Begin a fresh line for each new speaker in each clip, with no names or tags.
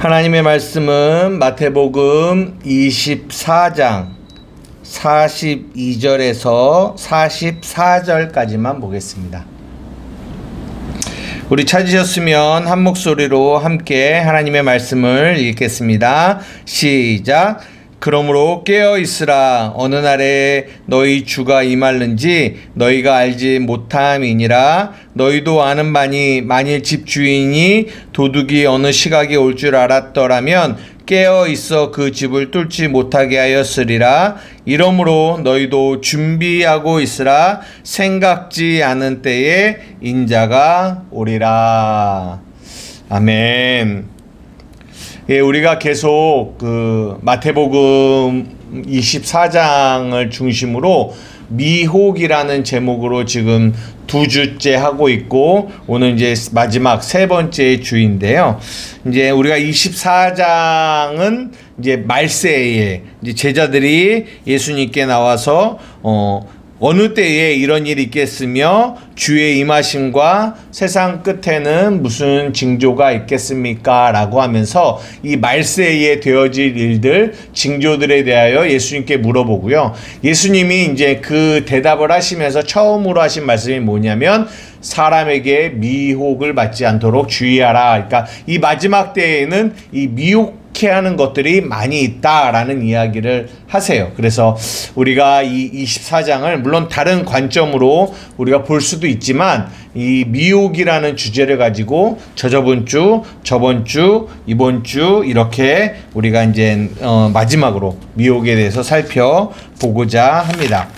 하나님의 말씀은 마태복음 24장 42절에서 44절까지만 보겠습니다. 우리 찾으셨으면 한 목소리로 함께 하나님의 말씀을 읽겠습니다. 시작. 그러므로 깨어 있으라. 어느 날에 너희 주가 임할는지 너희가 알지 못함이니라. 너희도 아는 바니 만일 집주인이 도둑이 어느 시각에 올 줄 알았더라면 깨어 있어 그 집을 뚫지 못하게 하였으리라. 이러므로 너희도 준비하고 있으라. 생각지 않은 때에 인자가 오리라. 아멘. 예, 우리가 계속 마태복음 24장을 중심으로 미혹이라는 제목으로 지금 2주째 하고 있고, 오늘 이제 마지막 3번째 주인데요. 이제 우리가 24장은 이제 말세에 이제 제자들이 예수님께 나와서 어느 때에 이런 일이 있겠으며 주의 임하심과 세상 끝에는 무슨 징조가 있겠습니까? 라고 하면서 이 말세에 되어질 일들, 징조들에 대하여 예수님께 물어보고요. 예수님이 이제 그 대답을 하시면서 처음으로 하신 말씀이 뭐냐면 사람에게 미혹을 받지 않도록 주의하라. 그러니까 이 마지막 때에는 이 미혹 하는 것들이 많이 있다라는 이야기를 하세요. 그래서 우리가 이 24장을 물론 다른 관점으로 우리가 볼 수도 있지만 이 미혹이라는 주제를 가지고 저번 주, 이번 주 이렇게 우리가 이제 마지막으로 미혹에 대해서 살펴보고자 합니다.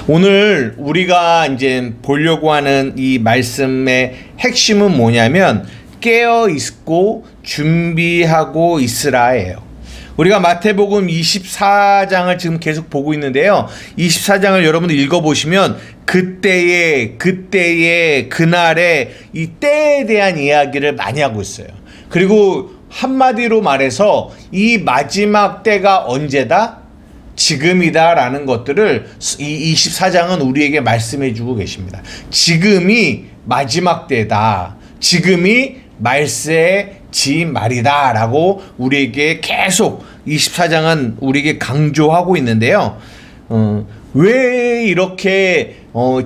오늘 우리가 이제 보려고 하는 이 말씀의 핵심은 뭐냐면 깨어 있고 준비하고 있으라예요. 우리가 마태복음 24장을 지금 계속 보고 있는데요. 24장을 여러분들 읽어보시면 그날에 이 때에 대한 이야기를 많이 하고 있어요. 그리고 한마디로 말해서 이 마지막 때가 언제다? 지금이다 라는 것들을 이 24장은 우리에게 말씀해 주고 계십니다. 지금이 마지막 때다. 지금이 말세의 말이다 라고 우리에게 계속 24장은 우리에게 강조하고 있는데요. 왜 이렇게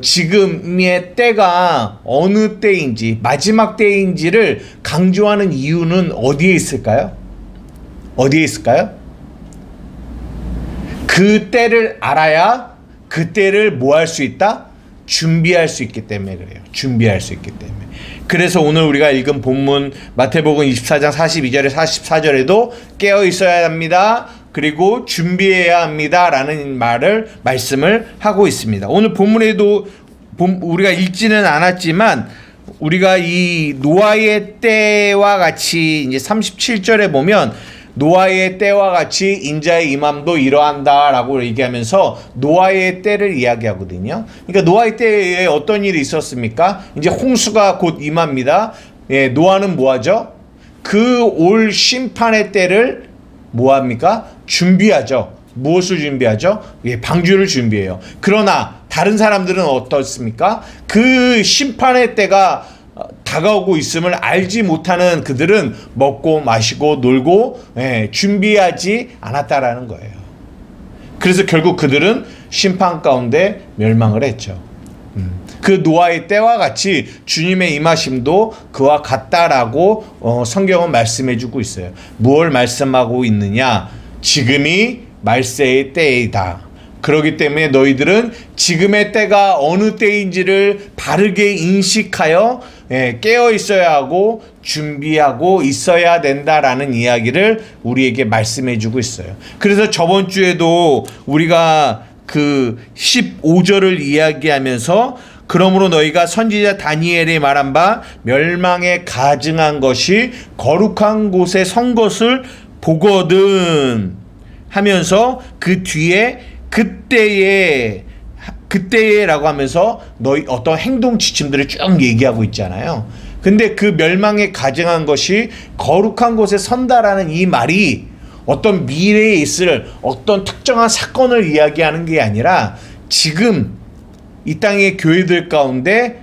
지금의 때가 어느 때인지 마지막 때인지를 강조하는 이유는 어디에 있을까요? 어디에 있을까요? 그 때를 알아야 그 때를 뭐 할 수 있다? 준비할 수 있기 때문에 그래요. 준비할 수 있기 때문에. 그래서 오늘 우리가 읽은 본문 마태복음 24장 42절에 44절에도 깨어 있어야 합니다. 그리고 준비해야 합니다. 라는 말씀을 하고 있습니다. 오늘 본문에도 우리가 읽지는 않았지만 우리가 이 노아의 때와 같이 이제 37절에 보면 노아의 때와 같이 인자의 임함도 이러한다 라고 얘기하면서 노아의 때를 이야기하거든요. 그러니까 노아의 때에 어떤 일이 있었습니까? 이제 홍수가 곧 임합니다. 예, 노아는 뭐하죠? 그 올 심판의 때를 뭐합니까? 준비하죠. 무엇을 준비하죠? 예, 방주를 준비해요. 그러나 다른 사람들은 어떻습니까? 그 심판의 때가 다가오고 있음을 알지 못하는 그들은 먹고 마시고 놀고 준비하지 않았다라는 거예요. 그래서 결국 그들은 심판 가운데 멸망을 했죠. 그 노아의 때와 같이 주님의 임하심도 그와 같다라고 성경은 말씀해 주고 있어요. 무엇을 말씀하고 있느냐? 지금이 말세의 때이다. 그렇기 때문에 너희들은 지금의 때가 어느 때인지를 바르게 인식하여 깨어 있어야 하고 준비하고 있어야 된다라는 이야기를 우리에게 말씀해 주고 있어요. 그래서 저번 주에도 우리가 그 15절을 이야기하면서 그러므로 너희가 선지자 다니엘이 말한 바 멸망에 가증한 것이 거룩한 곳에 선 것을 보거든 하면서 그 뒤에 그때에라고 하면서 너희 어떤 행동 지침들을 쭉 얘기하고 있잖아요. 근데 그 멸망에 가증한 것이 거룩한 곳에 선다라는 이 말이 어떤 미래에 있을 어떤 특정한 사건을 이야기하는 게 아니라 지금 이 땅의 교회들 가운데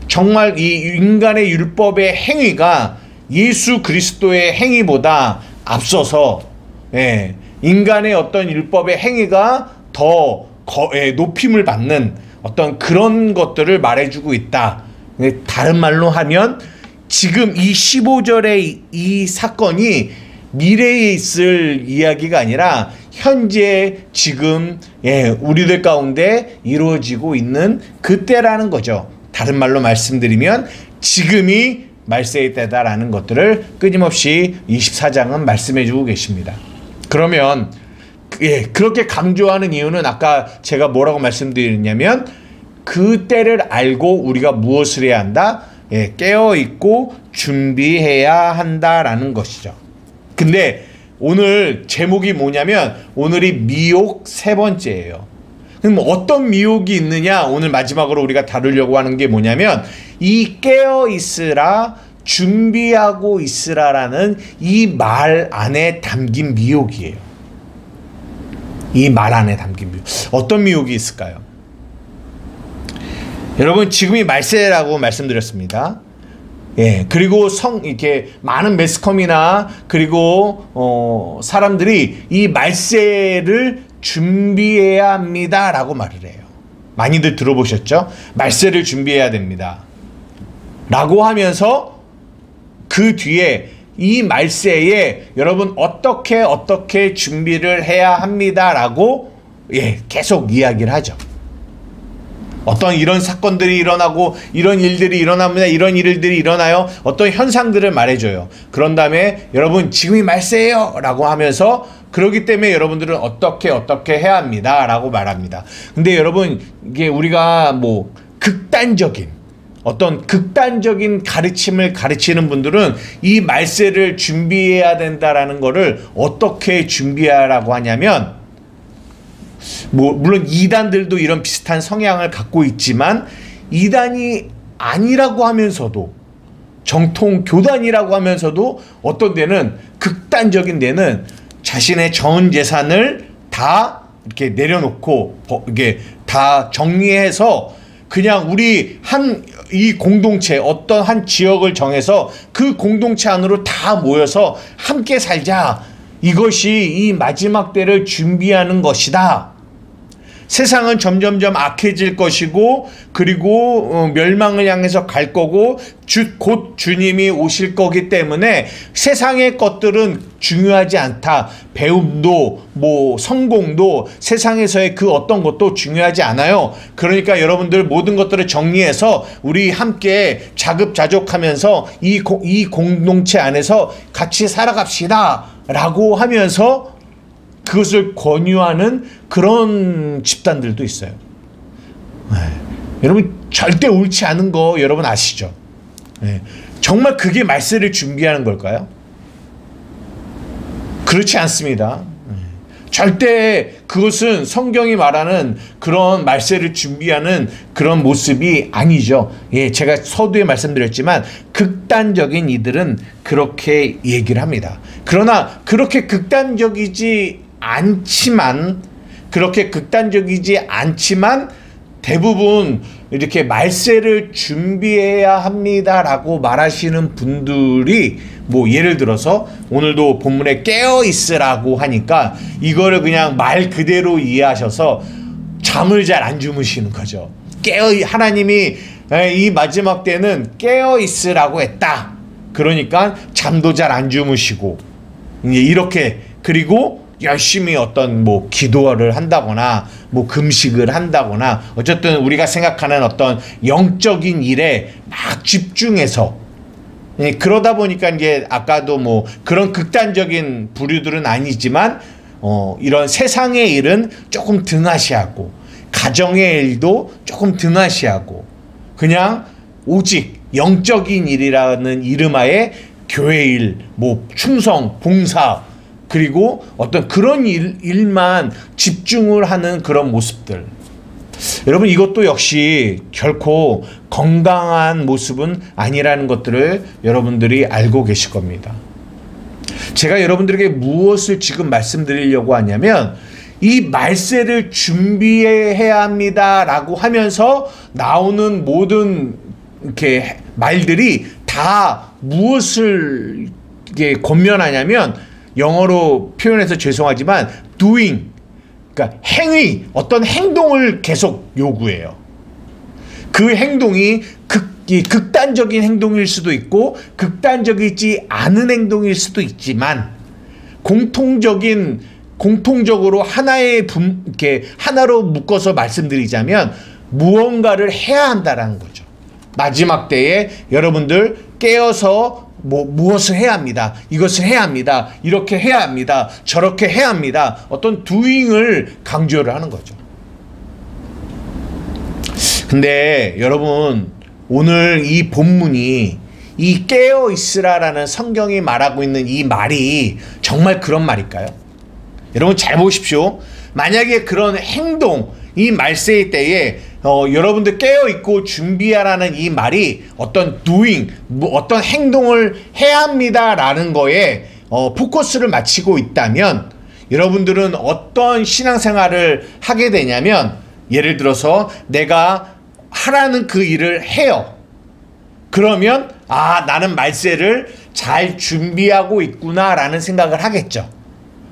정말 이 인간의 율법의 행위가 예수 그리스도의 행위보다 앞서서 인간의 어떤 율법의 행위가 더 높임을 받는 어떤 그런 것들을 말해주고 있다. 다른 말로 하면 지금 이 15절의 이 사건이 미래에 있을 이야기가 아니라 현재 지금 우리들 가운데 이루어지고 있는 그때라는 거죠. 다른 말로 말씀드리면 지금이 말세의 때다라는 것들을 끊임없이 24장은 말씀해 주고 계십니다. 그러면 그렇게 강조하는 이유는 아까 제가 뭐라고 말씀드렸냐면 그 때를 알고 우리가 무엇을 해야 한다? 깨어있고 준비해야 한다라는 것이죠. 근데 오늘 제목이 뭐냐면 오늘이 미혹 세 번째예요. 그럼 어떤 미혹이 있느냐? 오늘 마지막으로 우리가 다루려고 하는 게 뭐냐면 이 깨어있으라 준비하고 있으라라는 이 말 안에 담긴 미혹이에요. 이 말 안에 담긴 미혹. 어떤 미혹이 있을까요? 여러분 지금이 말세라고 말씀드렸습니다. 그리고 이렇게 많은 매스컴이나 그리고 사람들이 이 말세를 준비해야 합니다라고 말을 해요. 많이들 들어보셨죠? 말세를 준비해야 됩니다. 라고 하면서 그 뒤에 이 말세에 여러분 어떻게 준비를 해야 합니다라고 계속 이야기를 하죠. 어떤 이런 사건들이 일어나고 이런 일들이 일어납니다. 이런 일들이 일어나요. 어떤 현상들을 말해줘요. 그런 다음에 여러분 지금이 말세예요 라고 하면서 그러기 때문에 여러분들은 어떻게 해야 합니다 라고 말합니다. 근데 여러분 이게 우리가 뭐 극단적인 가르침을 가르치는 분들은 이 말세를 준비해야 된다라는 거를 어떻게 준비하라고 하냐면 물론 이단들도 이런 비슷한 성향을 갖고 있지만 이단이 아니라고 하면서도 정통 교단이라고 하면서도 어떤 데는 극단적인 데는 자신의 전 재산을 다 이렇게 내려놓고 이게 다 정리해서 그냥 우리 이 공동체 어떤 한 지역을 정해서 그 공동체 안으로 다 모여서 함께 살자. 이것이 이 마지막 때를 준비하는 것이다. 세상은 점점점 악해질 것이고 그리고 멸망을 향해서 갈 거고 곧 주님이 오실 거기 때문에 세상의 것들은 중요하지 않다. 배움도 뭐 성공도 세상에서의 그 어떤 것도 중요하지 않아요. 그러니까 여러분들 모든 것들을 정리해서 우리 함께 자급자족하면서 이 공동체 안에서 같이 살아갑시다 라고 하면서 그것을 권유하는 그런 집단들도 있어요. 여러분 절대 옳지 않은 거 여러분 아시죠? 정말 그게 말세를 준비하는 걸까요? 그렇지 않습니다. 절대 그것은 성경이 말하는 그런 말세를 준비하는 그런 모습이 아니죠. 제가 서두에 말씀드렸지만 극단적인 이들은 그렇게 얘기를 합니다. 그러나 그렇게 극단적이지 않지만 대부분 이렇게 말세를 준비해야 합니다라고 말하시는 분들이 뭐 예를 들어서 오늘도 본문에 깨어 있으라고 하니까 이거를 그냥 말 그대로 이해하셔서 잠을 잘 안 주무시는 거죠. 하나님이 이 마지막 때는 깨어 있으라고 했다. 그러니까 잠도 잘 안 주무시고 이렇게 그리고 열심히 어떤 뭐 기도를 한다거나 뭐 금식을 한다거나 어쨌든 우리가 생각하는 어떤 영적인 일에 막 집중해서 그러다 보니까 이제 아까도 뭐 그런 극단적인 부류들은 아니지만 이런 세상의 일은 조금 등하시하고 가정의 일도 조금 등하시하고 그냥 오직 영적인 일이라는 이름하에 교회 일, 뭐 충성, 봉사 그리고 어떤 그런 일만 집중을 하는 그런 모습들. 여러분 이것도 역시 결코 건강한 모습은 아니라는 것들을 여러분들이 알고 계실 겁니다. 제가 여러분들에게 무엇을 지금 말씀드리려고 하냐면 이 말세를 준비해야 합니다라고 하면서 나오는 모든 이렇게 말들이 다 무엇을 이게 권면하냐면, 영어로 표현해서 죄송하지만 doing, 그러니까 행위, 어떤 행동을 계속 요구해요. 그 행동이 극단적인 행동일 수도 있고 극단적이지 않은 행동일 수도 있지만, 공통적으로 이렇게 하나로 묶어서 말씀드리자면 무언가를 해야 한다라는 거죠. 마지막 때에 여러분들 깨어서 무엇을 해야 합니다. 이것을 해야 합니다. 이렇게 해야 합니다. 저렇게 해야 합니다. 어떤 doing을 강조를 하는 거죠. 근데 여러분, 오늘 이 본문이 이 깨어 있으라라는 성경이 말하고 있는 이 말이 정말 그런 말일까요? 여러분 잘 보십시오. 만약에 그런 행동, 이 말세의 때에 여러분들 깨어있고 준비하라는 이 말이 어떤 doing, 어떤 행동을 해야 합니다라는 거에 포커스를 맞추고 있다면, 여러분들은 어떤 신앙생활을 하게 되냐면, 예를 들어서 내가 하라는 그 일을 해요. 그러면 나는 말세를 잘 준비하고 있구나라는 생각을 하겠죠.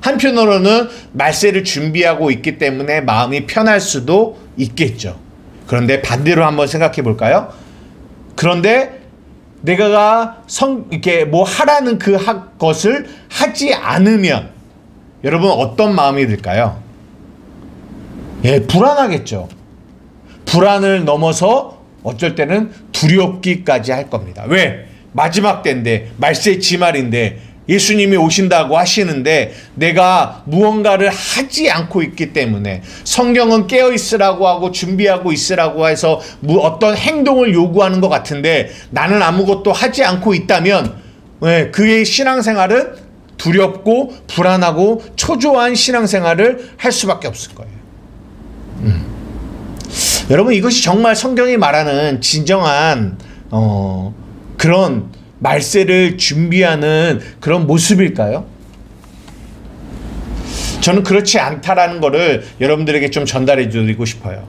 한편으로는 말세를 준비하고 있기 때문에 마음이 편할 수도 있겠죠. 그런데 반대로 한번 생각해 볼까요? 그런데 내가 이렇게 뭐 하라는 것을 하지 않으면 여러분 어떤 마음이 들까요? 예, 불안하겠죠. 불안을 넘어서 어쩔 때는 두렵기까지 할 겁니다. 왜? 마지막 때인데, 말세 지말인데, 예수님이 오신다고 하시는데 내가 무언가를 하지 않고 있기 때문에, 성경은 깨어 있으라고 하고 준비하고 있으라고 해서 어떤 행동을 요구하는 것 같은데 나는 아무것도 하지 않고 있다면, 그의 신앙생활은 두렵고 불안하고 초조한 신앙생활을 할 수밖에 없을 거예요. 여러분, 이것이 정말 성경이 말하는 진정한 그런 말세를 준비하는 그런 모습일까요? 저는 그렇지 않다라는 거를 여러분들에게 좀 전달해 드리고 싶어요.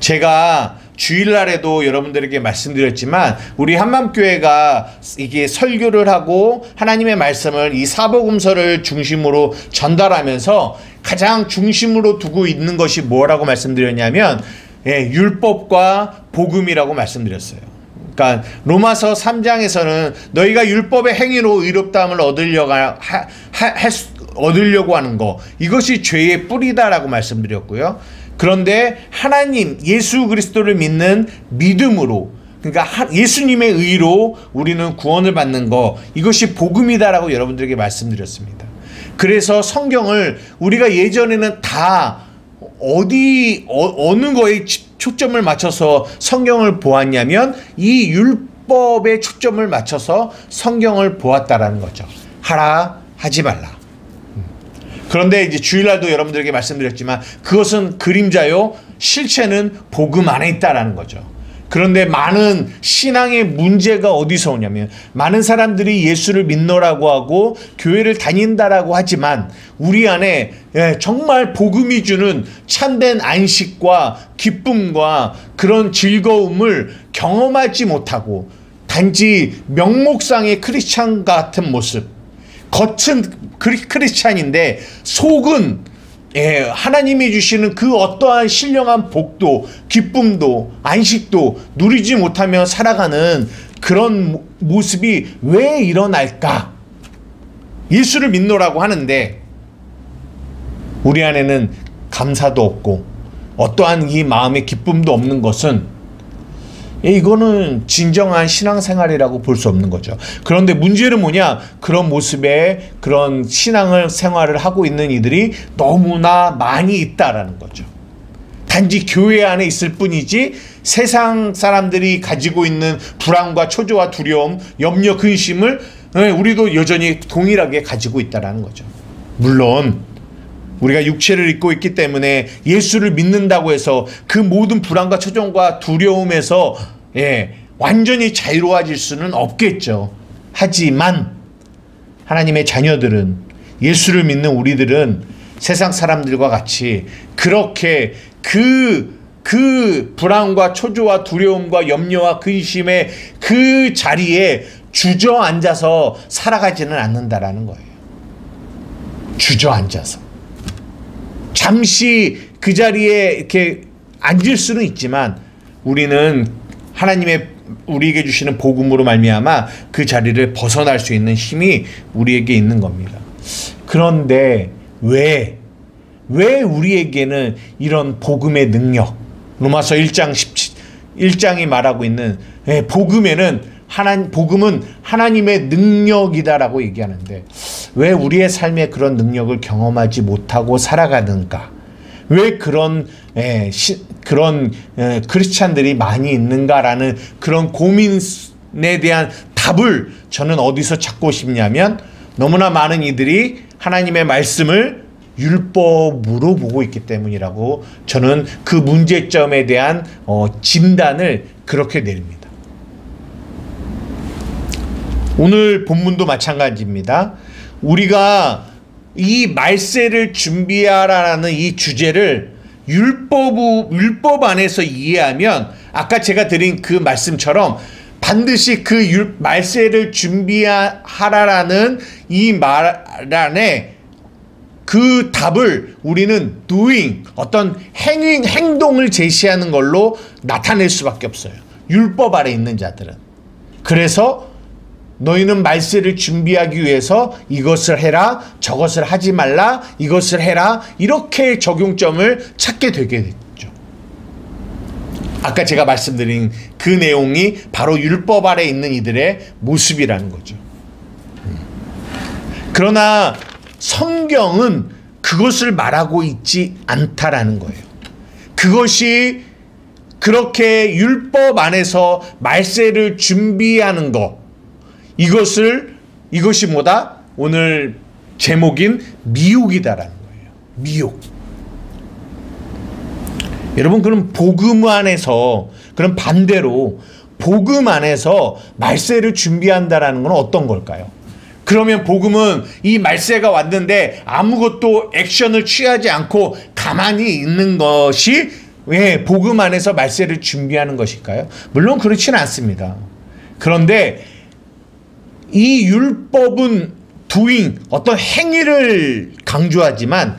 제가 주일날에도 여러분들에게 말씀드렸지만, 우리 한맘교회가 이게 설교를 하고 하나님의 말씀을 이 사복음서를 중심으로 전달하면서 가장 중심으로 두고 있는 것이 뭐라고 말씀드렸냐면, 율법과 복음이라고 말씀드렸어요. 그러니까 로마서 3장에서는 너희가 율법의 행위로 의롭다함을 얻으려고 하는 거, 이것이 죄의 뿌리다라고 말씀드렸고요. 그런데 하나님 예수 그리스도를 믿는 믿음으로, 그러니까 예수님의 의로 우리는 구원을 받는 거, 이것이 복음이다라고 여러분들에게 말씀드렸습니다. 그래서 성경을 우리가 예전에는 다 어느 거에 초점을 맞춰서 성경을 보았냐면 이 율법에 초점을 맞춰서 성경을 보았다라는 거죠. 하라, 하지 말라. 그런데 이제 주일날도 여러분들에게 말씀드렸지만 그것은 그림자요, 실체는 복음 안에 있다라는 거죠. 그런데 많은 신앙의 문제가 어디서 오냐면, 많은 사람들이 예수를 믿노라고 하고 교회를 다닌다라고 하지만 우리 안에 정말 복음이 주는 참된 안식과 기쁨과 그런 즐거움을 경험하지 못하고 단지 명목상의 크리스찬 같은 모습, 겉은 크리스찬인데 속은 하나님이 주시는 그 어떠한 신령한 복도, 기쁨도, 안식도 누리지 못하며 살아가는 그런 모습이 왜 일어날까? 예수를 믿노라고 하는데 우리 안에는 감사도 없고 어떠한 이 마음의 기쁨도 없는 것은, 이거는 진정한 신앙생활이라고 볼 수 없는 거죠. 그런데 문제는 뭐냐? 그런 모습의 그런 신앙생활을 하고 있는 이들이 너무나 많이 있다라는 거죠. 단지 교회 안에 있을 뿐이지 세상 사람들이 가지고 있는 불안과 초조와 두려움, 염려, 근심을 우리도 여전히 동일하게 가지고 있다라는 거죠. 물론 우리가 육체를 입고 있기 때문에 예수를 믿는다고 해서 그 모든 불안과 초조와 두려움에서 완전히 자유로워질 수는 없겠죠. 하지만 하나님의 자녀들은, 예수를 믿는 우리들은 세상 사람들과 같이 그렇게 그 불안과 초조와 두려움과 염려와 근심의 그 자리에 주저앉아서 살아가지는 않는다라는 거예요. 주저앉아서. 잠시 그 자리에 이렇게 앉을 수는 있지만 우리는 하나님의 우리에게 주시는 복음으로 말미암아 그 자리를 벗어날 수 있는 힘이 우리에게 있는 겁니다. 그런데 왜 우리에게는 이런 복음의 능력, 로마서 1장이 말하고 있는 복음은 하나님의 능력이다라고 얘기하는데 왜 우리의 삶에 그런 능력을 경험하지 못하고 살아가는가? 왜 그런 크리스찬들이 많이 있는가라는 그런 고민에 대한 답을 저는 어디서 찾고 싶냐면 너무나 많은 이들이 하나님의 말씀을 율법으로 보고 있기 때문이라고 저는 그 문제점에 대한 진단을 그렇게 내립니다. 오늘 본문도 마찬가지입니다. 우리가 이 말세를 준비하라는 이 주제를 율법 안에서 이해하면 아까 제가 드린 그 말씀처럼 반드시 그 말세를 준비하라라는 이 말 안에 그 답을 우리는 doing, 어떤 행동을 제시하는 걸로 나타낼 수밖에 없어요. 율법 아래 있는 자들은. 그래서 너희는 말세를 준비하기 위해서 이것을 해라, 저것을 하지 말라, 이것을 해라, 이렇게 적용점을 찾게 되게 됐죠. 아까 제가 말씀드린 그 내용이 바로 율법 아래 있는 이들의 모습이라는 거죠. 그러나 성경은 그것을 말하고 있지 않다라는 거예요. 그것이 그렇게 율법 안에서 말세를 준비하는 것, 이것이 뭐다? 오늘 제목인 미혹이다라는 거예요. 미혹. 여러분, 그럼 복음 안에서, 그럼 반대로 복음 안에서 말세를 준비한다라는 건 어떤 걸까요? 그러면 복음은 이 말세가 왔는데 아무것도 액션을 취하지 않고 가만히 있는 것이 왜 복음 안에서 말세를 준비하는 것일까요? 물론 그렇지는 않습니다. 그런데 이 율법은 doing, 어떤 행위를 강조하지만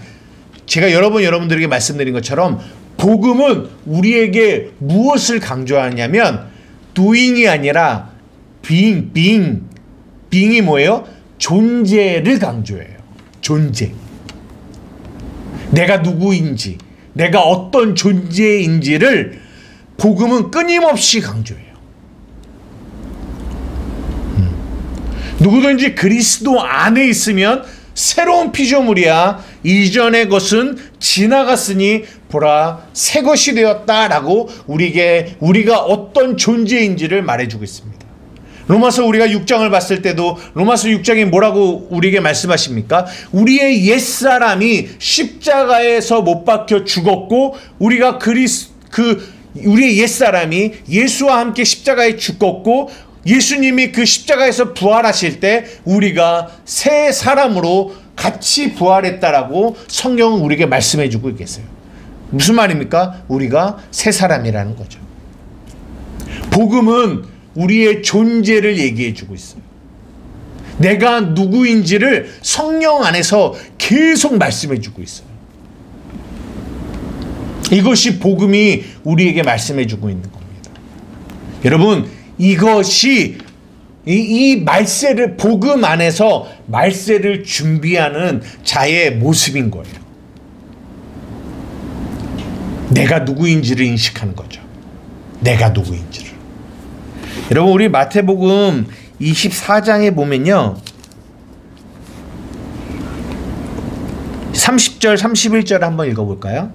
제가 여러분들에게 말씀드린 것처럼 복음은 우리에게 무엇을 강조하냐면 doing이 아니라 being이 뭐예요? 존재를 강조해요. 존재. 내가 누구인지, 내가 어떤 존재인지를 복음은 끊임없이 강조해요. 누구든지 그리스도 안에 있으면 새로운 피조물이야. 이전의 것은 지나갔으니 보라 새 것이 되었다라고 우리가 어떤 존재인지를 말해주고 있습니다. 로마서 우리가 6장을 봤을 때도 로마서 6장이 뭐라고 우리에게 말씀하십니까? 우리의 옛사람이 십자가에서 못 박혀 죽었고 우리가 우리의 옛사람이 예수와 함께 십자가에 죽었고 예수님이 그 십자가에서 부활하실 때 우리가 새 사람으로 같이 부활했다라고 성경은 우리에게 말씀해 주고 있겠어요. 무슨 말입니까? 우리가 새 사람이라는 거죠. 복음은 우리의 존재를 얘기해 주고 있어요. 내가 누구인지를 성령 안에서 계속 말씀해 주고 있어요. 이것이 복음이 우리에게 말씀해 주고 있는 겁니다. 여러분, 이것이 이 말세를 복음 안에서 말세를 준비하는 자의 모습인 거예요. 내가 누구인지를 인식하는 거죠. 내가 누구인지를. 여러분, 우리 마태복음 24장에 보면요 30절 31절 한번 읽어볼까요?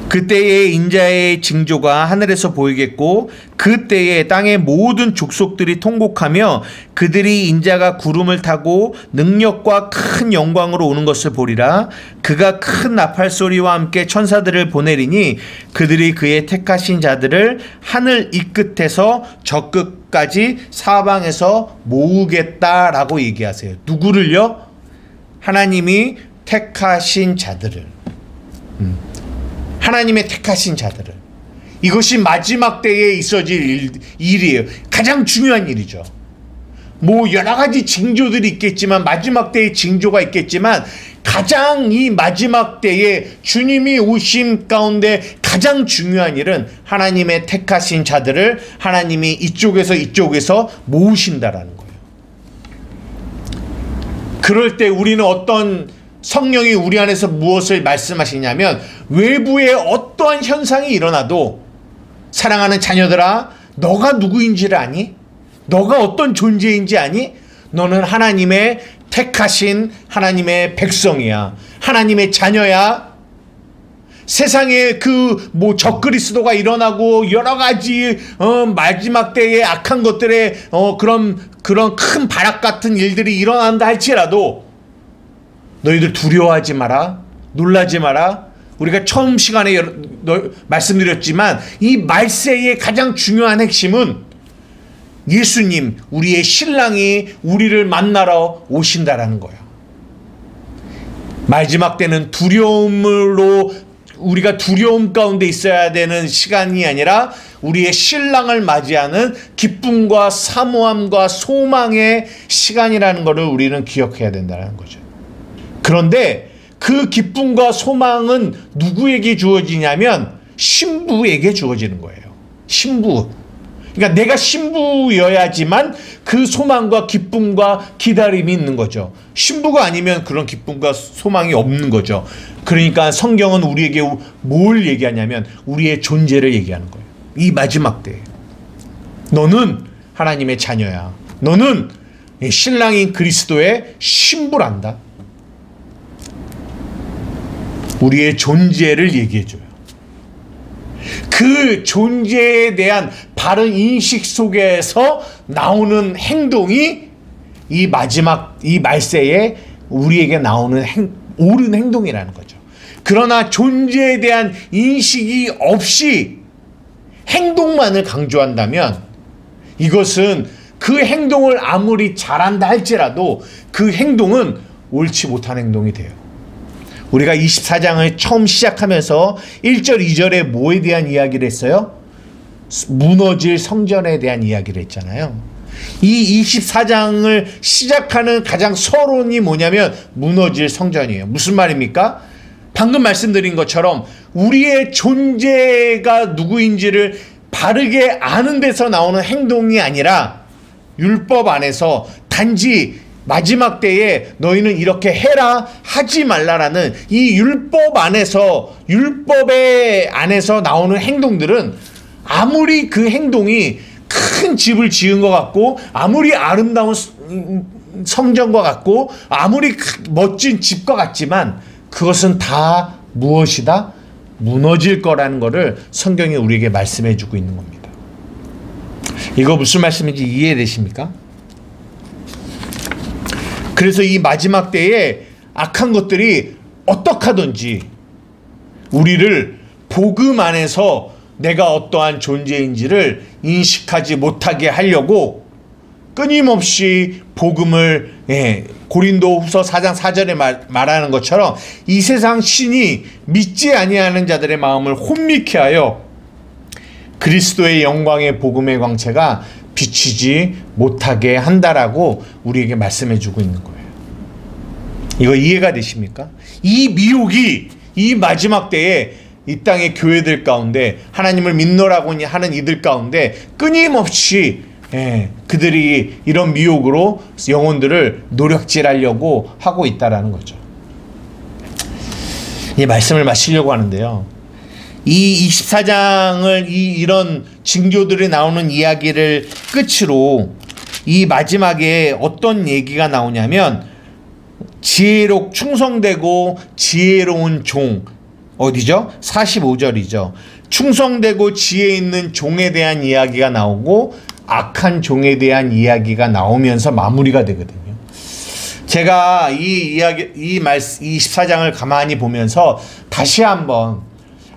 그때에 인자의 징조가 하늘에서 보이겠고 그때에 땅의 모든 족속들이 통곡하며 그들이 인자가 구름을 타고 능력과 큰 영광으로 오는 것을 보리라. 그가 큰 나팔 소리와 함께 천사들을 보내리니 그들이 그의 택하신 자들을 하늘 이 끝에서 저 끝까지 사방에서 모으겠다라고 얘기하세요. 누구를요? 하나님이 택하신 자들을. 하나님의 택하신 자들을. 이것이 마지막 때에 있어질 일이에요. 가장 중요한 일이죠. 뭐 여러 가지 징조들이 있겠지만, 마지막 때의 징조가 있겠지만, 가장 이 마지막 때에 주님이 오심 가운데 가장 중요한 일은 하나님의 택하신 자들을 하나님이 이쪽에서 모으신다라는 거예요. 그럴 때 우리는 어떤, 성령이 우리 안에서 무엇을 말씀하시냐면, 외부에 어떠한 현상이 일어나도 사랑하는 자녀들아, 너가 누구인지를 아니? 너가 어떤 존재인지 아니? 너는 하나님의 택하신 하나님의 백성이야. 하나님의 자녀야. 세상에 적그리스도가 일어나고 여러 가지 마지막 때의 악한 것들의 그런 큰 발악 같은 일들이 일어난다 할지라도 너희들 두려워하지 마라. 놀라지 마라. 우리가 처음 시간에 말씀드렸지만, 이 말세의 가장 중요한 핵심은 예수님, 우리의 신랑이 우리를 만나러 오신다라는 거예요. 마지막 때는 우리가 두려움 가운데 있어야 되는 시간이 아니라 우리의 신랑을 맞이하는 기쁨과 사모함과 소망의 시간이라는 것을 우리는 기억해야 된다는 거죠. 그런데 그 기쁨과 소망은 누구에게 주어지냐면 신부에게 주어지는 거예요. 신부. 그러니까 내가 신부여야지만 그 소망과 기쁨과 기다림이 있는 거죠. 신부가 아니면 그런 기쁨과 소망이 없는 거죠. 그러니까 성경은 우리에게 뭘 얘기하냐면 우리의 존재를 얘기하는 거예요. 이 마지막 때에 너는 하나님의 자녀야. 너는 신랑인 그리스도의 신부란다. 우리의 존재를 얘기해줘요. 그 존재에 대한 바른 인식 속에서 나오는 행동이 이 말세에 우리에게 나오는 옳은 행동이라는 거죠. 그러나 존재에 대한 인식이 없이 행동만을 강조한다면 이것은 그 행동을 아무리 잘한다 할지라도 그 행동은 옳지 못한 행동이 돼요. 우리가 24장을 처음 시작하면서 1절, 2절에 뭐에 대한 이야기를 했어요? 무너질 성전에 대한 이야기를 했잖아요. 이 24장을 시작하는 가장 서론이 뭐냐면 무너질 성전이에요. 무슨 말입니까? 방금 말씀드린 것처럼 우리의 존재가 누구인지를 바르게 아는 데서 나오는 행동이 아니라 율법 안에서 단지 마지막 때에 너희는 이렇게 해라 하지 말라라는 이 율법의 안에서 나오는 행동들은 아무리 그 행동이 큰 집을 지은 것 같고 아무리 아름다운 성전과 같고 아무리 멋진 집과 같지만 그것은 다 무엇이다? 무너질 거라는 것을 성경이 우리에게 말씀해 주고 있는 겁니다. 이거 무슨 말씀인지 이해되십니까? 그래서 이 마지막 때에 악한 것들이 어떡하든지 우리를 복음 안에서 내가 어떠한 존재인지를 인식하지 못하게 하려고 끊임없이 복음을 고린도후서 4장 4절에 말하는 것처럼 이 세상 신이 믿지 아니하는 자들의 마음을 혼미케 하여 그리스도의 영광의 복음의 광채가 비치지 못하게 한다라고 우리에게 말씀해 주고 있는 거예요. 이거 이해가 되십니까? 이 미혹이 이 마지막 때에 이 땅의 교회들 가운데 하나님을 믿노라고 하는 이들 가운데 끊임없이 그들이 이런 미혹으로 영혼들을 노력질하려고 하고 있다라는 거죠. 이 말씀을 마치려고 하는데요. 이 24장을 이런 징조들이 나오는 이야기를 끝으로 이 마지막에 어떤 얘기가 나오냐면 충성되고 지혜로운 종 어디죠? 45절이죠. 충성되고 지혜 있는 종에 대한 이야기가 나오고 악한 종에 대한 이야기가 나오면서 마무리가 되거든요. 제가 이 24장을 가만히 보면서 다시 한번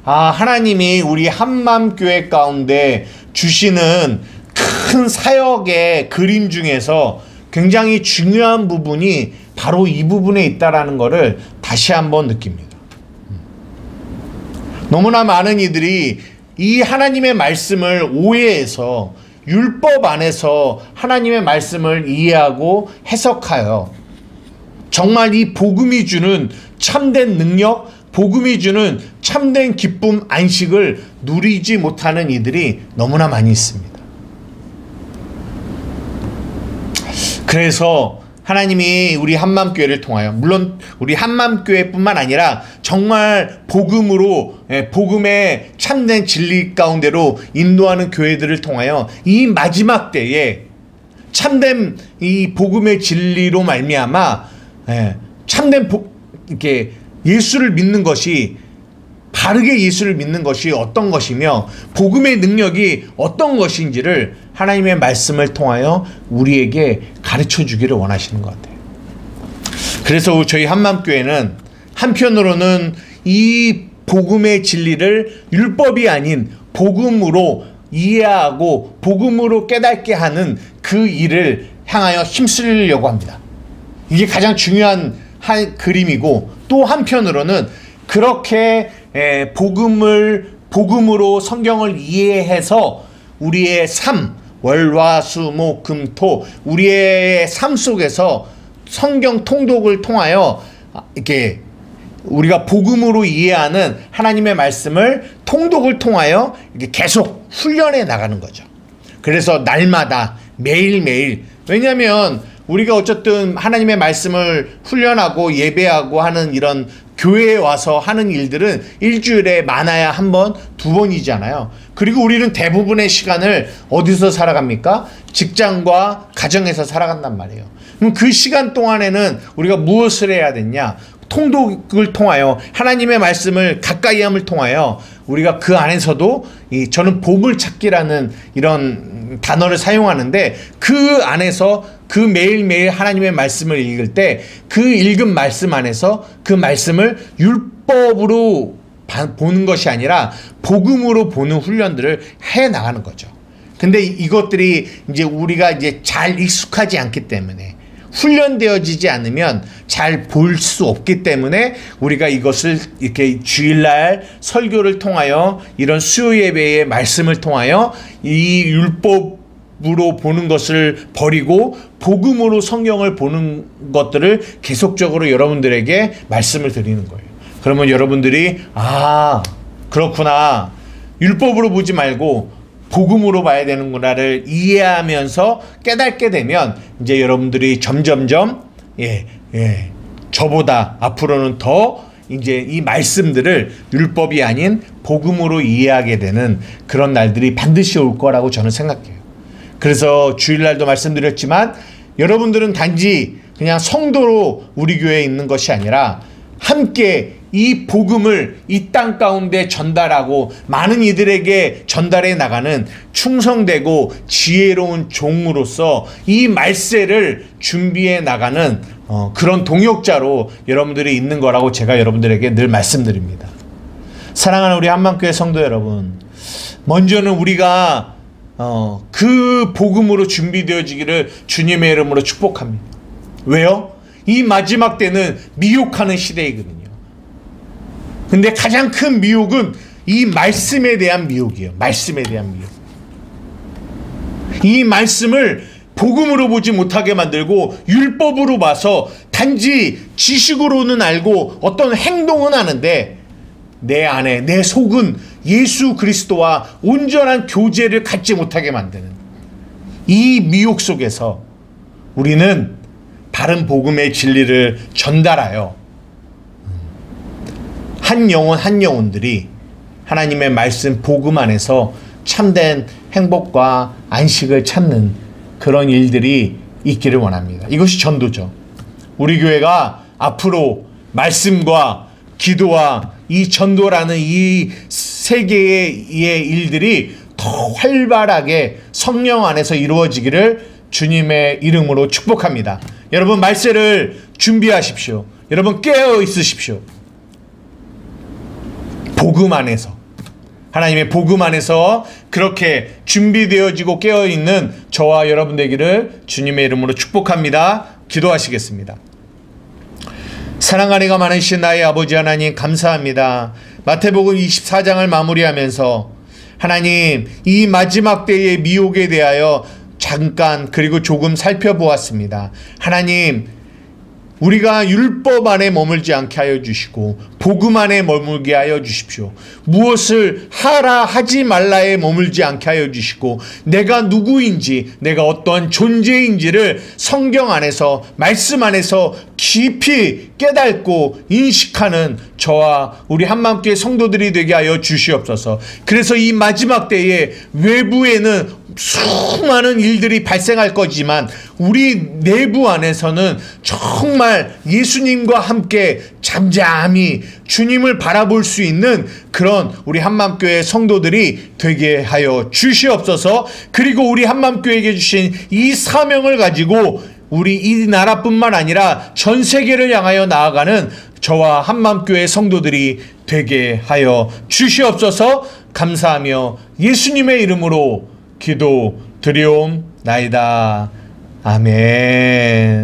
하나님이 우리 한맘교회 가운데 주시는 큰 사역의 그림 중에서 굉장히 중요한 부분이 바로 이 부분에 있다라는 것을 다시 한번 느낍니다. 너무나 많은 이들이 이 하나님의 말씀을 오해해서 율법 안에서 하나님의 말씀을 이해하고 해석하여 정말 이 복음이 주는 참된 능력, 복음이 주는 참된 기쁨, 안식을 누리지 못하는 이들이 너무나 많이 있습니다. 그래서 하나님이 우리 한맘교회를 통하여, 물론 우리 한맘교회뿐만 아니라 정말 복음으로, 복음의 참된 진리 가운데로 인도하는 교회들을 통하여 이 마지막 때에 참된 이 복음의 진리로 말미암아 참된 이렇게 예수를 믿는 것이, 바르게 예수를 믿는 것이 어떤 것이며 복음의 능력이 어떤 것인지를 하나님의 말씀을 통하여 우리에게 가르쳐 주기를 원하시는 것 같아요. 그래서 저희 한맘교회는 한편으로는 이 복음의 진리를 율법이 아닌 복음으로 이해하고 복음으로 깨닫게 하는 그 일을 향하여 힘쓰려고 합니다. 이게 가장 중요한 그림이고, 또 한편으로는 그렇게 복음으로 성경을 이해해서 우리의 삶, 월화수목금토 우리의 삶 속에서 성경 통독을 통하여 이렇게 우리가 복음으로 이해하는 하나님의 말씀을 통독을 통하여 이렇게 계속 훈련해 나가는 거죠. 그래서 날마다 매일매일, 왜냐하면 우리가 어쨌든 하나님의 말씀을 훈련하고 예배하고 하는 이런 교회에 와서 하는 일들은 일주일에 많아야 한 번, 두 번이잖아요. 그리고 우리는 대부분의 시간을 어디서 살아갑니까? 직장과 가정에서 살아간단 말이에요. 그럼 그 시간 동안에는 우리가 무엇을 해야 되냐? 통독을 통하여 하나님의 말씀을 가까이 함을 통하여 우리가 그 안에서도 저는 보물찾기라는 이런 단어를 사용하는데, 그 안에서 그 매일매일 하나님의 말씀을 읽을 때 그 읽은 말씀 안에서 그 말씀을 율법으로 보는 것이 아니라 복음으로 보는 훈련들을 해 나가는 거죠. 근데 이것들이 이제 우리가 이제 잘 익숙하지 않기 때문에, 훈련되어지지 않으면 잘 볼 수 없기 때문에 우리가 이것을 이렇게 주일날 설교를 통하여 이런 수요 예배의 말씀을 통하여 이 율법으로 보는 것을 버리고 복음으로 성경을 보는 것들을 계속적으로 여러분들에게 말씀을 드리는 거예요. 그러면 여러분들이 그렇구나, 율법으로 보지 말고 복음으로 봐야 되는구나를 이해하면서 깨닫게 되면 이제 여러분들이 점점점 저보다 앞으로는 더 이제 이 말씀들을 율법이 아닌 복음으로 이해하게 되는 그런 날들이 반드시 올 거라고 저는 생각해요. 그래서 주일날도 말씀드렸지만 여러분들은 단지 그냥 성도로 우리 교회에 있는 것이 아니라 함께 이 복음을 이 땅 가운데 전달하고 많은 이들에게 전달해 나가는 충성되고 지혜로운 종으로서 이 말세를 준비해 나가는 그런 동역자로 여러분들이 있는 거라고 제가 여러분들에게 늘 말씀드립니다. 사랑하는 우리 한맘교회 성도 여러분, 먼저는 우리가 그 복음으로 준비되어지기를 주님의 이름으로 축복합니다. 왜요? 이 마지막 때는 미혹하는 시대이거든요. 근데 가장 큰 미혹은 이 말씀에 대한 미혹이에요. 말씀에 대한 미혹. 이 말씀을 복음으로 보지 못하게 만들고 율법으로 봐서 단지 지식으로는 알고 어떤 행동은 하는데 내 안에, 내 속은 예수 그리스도와 온전한 교제를 갖지 못하게 만드는 이 미혹 속에서 우리는 바른 복음의 진리를 전달하여 한 영혼 한 영혼들이 하나님의 말씀 복음 안에서 참된 행복과 안식을 찾는 그런 일들이 있기를 원합니다. 이것이 전도죠. 우리 교회가 앞으로 말씀과 기도와 이 전도라는 이 세 개의 일들이 더 활발하게 성령 안에서 이루어지기를 주님의 이름으로 축복합니다. 여러분 말세를 준비하십시오. 여러분 깨어 있으십시오. 복음 안에서, 하나님의 복음 안에서 그렇게 준비되어지고 깨어있는 저와 여러분 되기를 주님의 이름으로 축복합니다. 기도하시겠습니다. 사랑하리가 많으신 나의 아버지 하나님 감사합니다. 마태복음 24장을 마무리하면서 하나님, 이 마지막 때의 미혹에 대하여 잠깐 그리고 조금 살펴보았습니다. 하나님, 우리가 율법 안에 머물지 않게 하여 주시고 복음 안에 머물게 하여 주십시오. 무엇을 하라 하지 말라에 머물지 않게 하여 주시고 내가 누구인지, 내가 어떠한 존재인지를 성경 안에서, 말씀 안에서 깊이 깨닫고 인식하는 저와 우리 한마음교회 성도들이 되게 하여 주시옵소서. 그래서 이 마지막 때에 외부에는 수많은 일들이 발생할 거지만 우리 내부 안에서는 정말 예수님과 함께 잠잠히 주님을 바라볼 수 있는 그런 우리 한마음교회 성도들이 되게 하여 주시옵소서. 그리고 우리 한마음교회에게 주신 이 사명을 가지고 우리 이 나라뿐만 아니라 전 세계를 향하여 나아가는 저와 한마음교회 성도들이 되게 하여 주시옵소서. 감사하며 예수님의 이름으로 기도 드리옵나이다. 아멘.